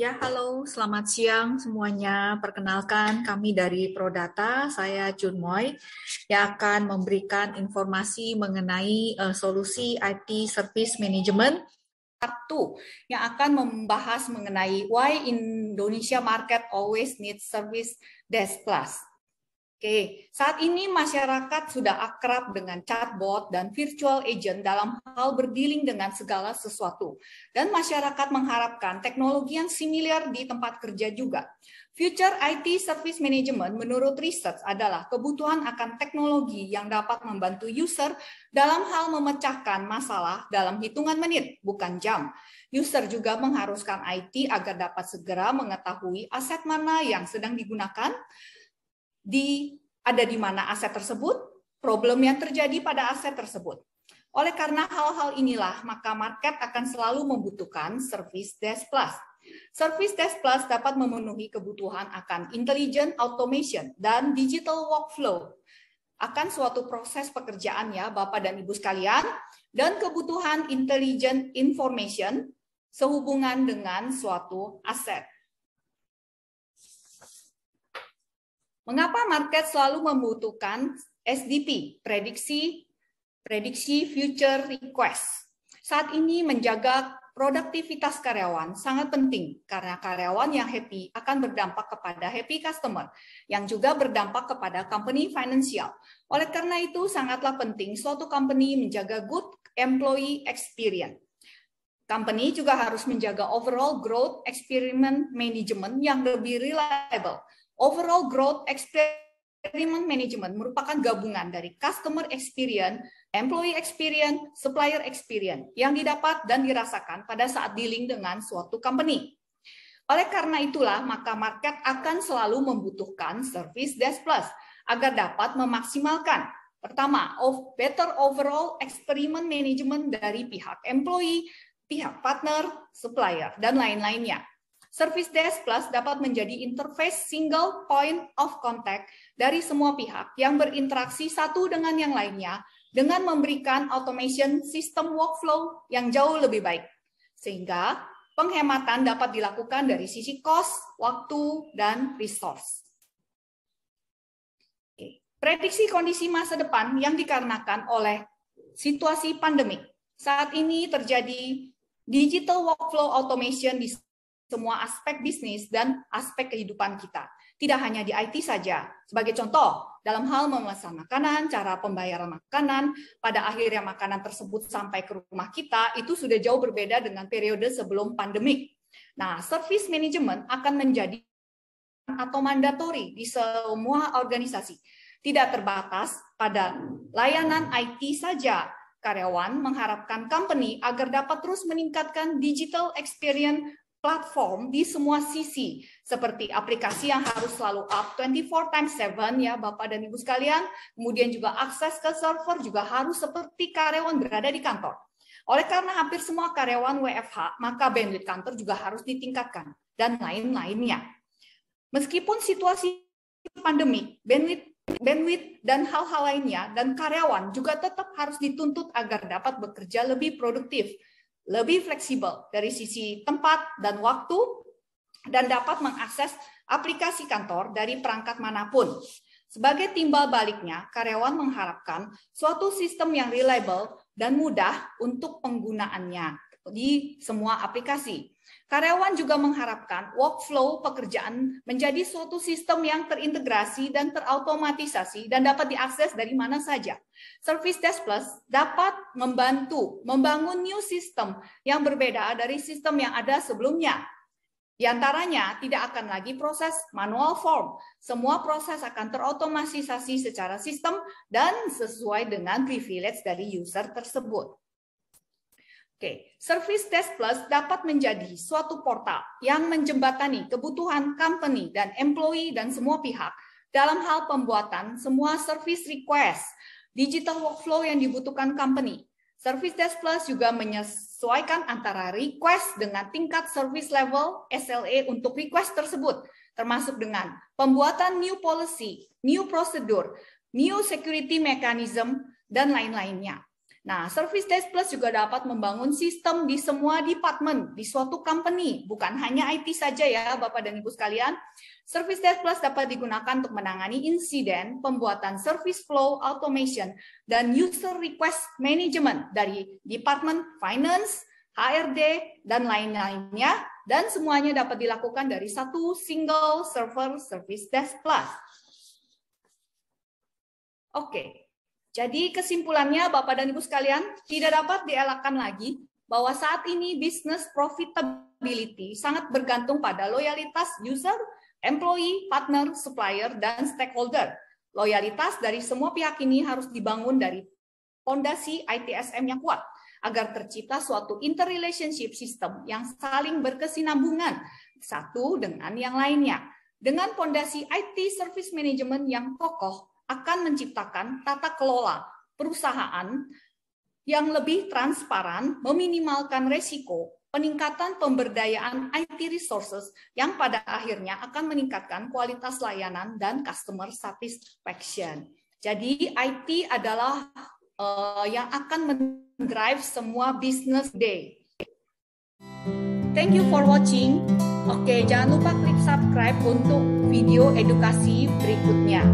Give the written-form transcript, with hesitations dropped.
Ya, halo, selamat siang semuanya. Perkenalkan, kami dari Prodata, saya Jun Moy, yang akan memberikan informasi mengenai solusi IT Service Management Part 2, yang akan membahas mengenai why Indonesia market always needs service desk plus. Oke, saat ini masyarakat sudah akrab dengan chatbot dan virtual agent dalam hal berdealing dengan segala sesuatu. Dan masyarakat mengharapkan teknologi yang similar di tempat kerja juga. Future IT Service Management menurut research adalah kebutuhan akan teknologi yang dapat membantu user dalam hal memecahkan masalah dalam hitungan menit, bukan jam. User juga mengharuskan IT agar dapat segera mengetahui aset mana yang sedang digunakan, ada di mana aset tersebut, problem yang terjadi pada aset tersebut. Oleh karena hal-hal inilah, maka market akan selalu membutuhkan Service Desk Plus. Service Desk Plus dapat memenuhi kebutuhan akan intelligent automation dan digital workflow akan suatu proses pekerjaan ya Bapak dan Ibu sekalian, dan kebutuhan intelligent information sehubungan dengan suatu aset. Mengapa market selalu membutuhkan SDP, prediksi future request? Saat ini menjaga produktivitas karyawan sangat penting karena karyawan yang happy akan berdampak kepada happy customer yang juga berdampak kepada company financial. Oleh karena itu sangatlah penting suatu company menjaga good employee experience. Company juga harus menjaga overall growth experiment management yang lebih reliable. Overall growth experiment management merupakan gabungan dari customer experience, employee experience, supplier experience yang didapat dan dirasakan pada saat dealing dengan suatu company. Oleh karena itulah, maka market akan selalu membutuhkan Service Desk Plus agar dapat memaksimalkan pertama, better overall experiment management dari pihak employee, pihak partner, supplier, dan lain-lainnya. Service Desk Plus dapat menjadi interface single point of contact dari semua pihak yang berinteraksi satu dengan yang lainnya dengan memberikan automation sistem workflow yang jauh lebih baik. Sehingga penghematan dapat dilakukan dari sisi cost, waktu, dan resource. Prediksi kondisi masa depan yang dikarenakan oleh situasi pandemik. Saat ini terjadi digital workflow automation di semua aspek bisnis dan aspek kehidupan kita. Tidak hanya di IT saja. Sebagai contoh, dalam hal memesan makanan, cara pembayaran makanan, pada akhirnya makanan tersebut sampai ke rumah kita, itu sudah jauh berbeda dengan periode sebelum pandemik. Nah, service management akan menjadi atau mandatori di semua organisasi. Tidak terbatas pada layanan IT saja. Karyawan mengharapkan company agar dapat terus meningkatkan digital experience platform di semua sisi, seperti aplikasi yang harus selalu up 24/7 ya Bapak dan Ibu sekalian, kemudian juga akses ke server juga harus seperti karyawan berada di kantor. Oleh karena hampir semua karyawan WFH, maka bandwidth kantor juga harus ditingkatkan, dan lain-lainnya. Meskipun situasi pandemi, bandwidth dan hal-hal lainnya, dan karyawan juga tetap harus dituntut agar dapat bekerja lebih produktif, lebih fleksibel dari sisi tempat dan waktu, dan dapat mengakses aplikasi kantor dari perangkat manapun. Sebagai timbal baliknya, karyawan mengharapkan suatu sistem yang reliable dan mudah untuk penggunaannya di semua aplikasi. Karyawan juga mengharapkan workflow pekerjaan menjadi suatu sistem yang terintegrasi dan terautomatisasi dan dapat diakses dari mana saja. Service Desk Plus dapat membantu membangun new system yang berbeda dari sistem yang ada sebelumnya. Di antaranya tidak akan lagi proses manual form. Semua proses akan terotomatisasi secara sistem dan sesuai dengan privilege dari user tersebut. Oke, Service Desk Plus dapat menjadi suatu portal yang menjembatani kebutuhan company dan employee dan semua pihak dalam hal pembuatan semua service request, digital workflow yang dibutuhkan company. Service Desk Plus juga menyesuaikan antara request dengan tingkat service level SLA untuk request tersebut, termasuk dengan pembuatan new policy, new procedure, new security mechanism, dan lain-lainnya. Nah, Service Desk Plus juga dapat membangun sistem di semua departemen di suatu company, bukan hanya IT saja ya Bapak dan Ibu sekalian. Service Desk Plus dapat digunakan untuk menangani insiden, pembuatan service flow automation, dan user request management dari Departemen Finance, HRD, dan lain-lainnya, dan semuanya dapat dilakukan dari satu single server Service Desk Plus. Oke. Jadi kesimpulannya Bapak dan Ibu sekalian, tidak dapat dielakkan lagi bahwa saat ini business profitability sangat bergantung pada loyalitas user, employee, partner, supplier, dan stakeholder. Loyalitas dari semua pihak ini harus dibangun dari fondasi ITSM yang kuat agar tercipta suatu interrelationship system yang saling berkesinambungan satu dengan yang lainnya. Dengan fondasi IT service management yang kokoh, akan menciptakan tata kelola perusahaan yang lebih transparan, meminimalkan resiko, peningkatan pemberdayaan IT resources yang pada akhirnya akan meningkatkan kualitas layanan dan customer satisfaction. Jadi IT adalah yang akan mendrive semua business day. Thank you for watching. Oke, jangan lupa klik subscribe untuk video edukasi berikutnya.